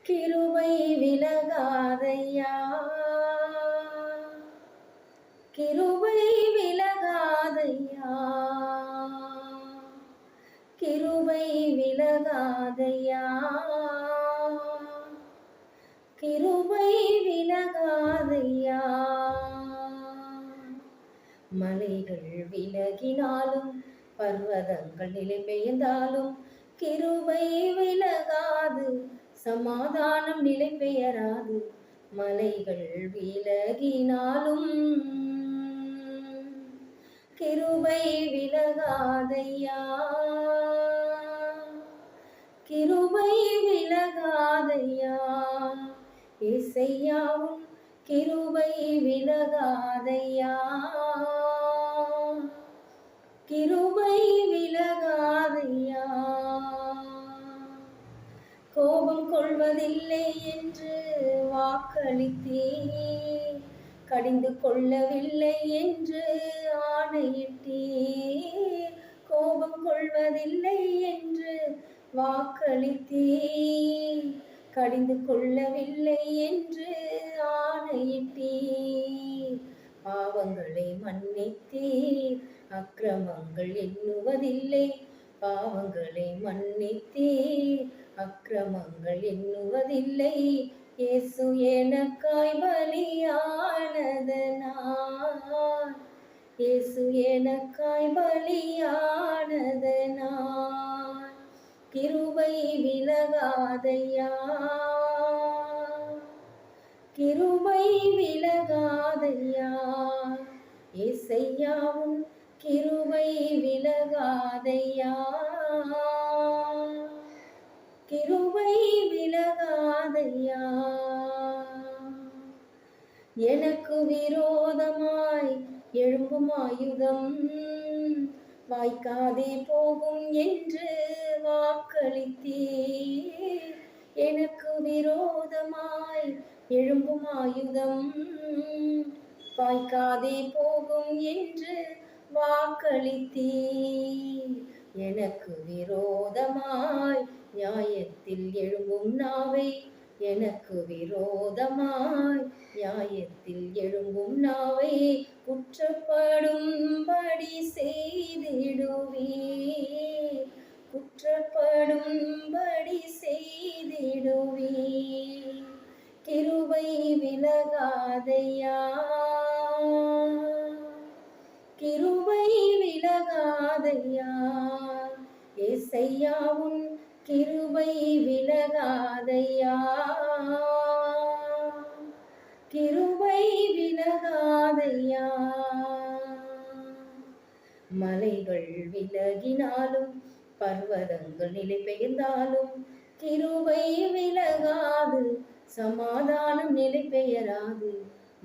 கிருபை விலகாதையா, கிருபை விலகாதையா, கிருபை விலகாதையா, கிருபை விலகாதையா. மலைகள் விலகினாலும் பர்வதங்கள் நிலை பெயர்ந்தாலும் கிருபை விலகாது, சமாதானம் நிலை பெயராது. மலைகள் விலகினாலும் கிருபை விலகாதையா, கிருபை விலகாதையா. இசையாவும் கிருபை விலகாதையா, கிருபை விலகாதையா. கோபம் கொள்வதில்லை என்று வாக்களித்தே, கடிந்து கொள்ளவில்லை என்று ஆணையிட்டே. கோபம் கொள்வதில்லை என்று வாக்களித்தே, கடிந்து கொள்ளவில்லை என்று ஆணையிட்டே. பாவங்களை மன்னித்தே, அக்கிரமங்கள் எண்ணுவதில்லை. பாவங்களை மன்னித்தே, அக்கிரமங்கள் எண்ணுவதில்லை. இயேசு எனக்காய் பலியானதனால், இயேசு எனக்காய் பலியானதனால் கிருபை விலகாதையா, கிருபை விலகாதையா. இசையாவும் கிருபை விலகாதையா, கிருபை விலகாதையா. எனக்கு விரோதமாய் எழும்பும் ஆயுதம் வாய்க்காதே போகும் என்று வாக்களித்தே. எனக்கு விரோதமாய் எழும்பும் ஆயுதம் வாய்க்காதே போகும் என்று வாக்களித்தே. எனக்கு விரோதமாய் நியாயத்தில் எழும்பும் நாவை, எனக்கு விரோதமாய் நியாயத்தில் எழும்பும் நாவை குற்றப்படும்படி செய்திடுவே, குற்றப்படும்படி செய்திடுவே. கிருபை விலகாதையா, கிருபை விலகாதையா. இசையாவும் கிருபை விலகாதையா, கிருபை விலகாதையா. மலைகள் விலகினாலும் பர்வதங்கள் நிலை பெயர்ந்தாலும் கிருபை விலகாது, சமாதானம் நிலை பெயராது.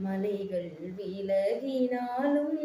மலைகள் விலகினாலும்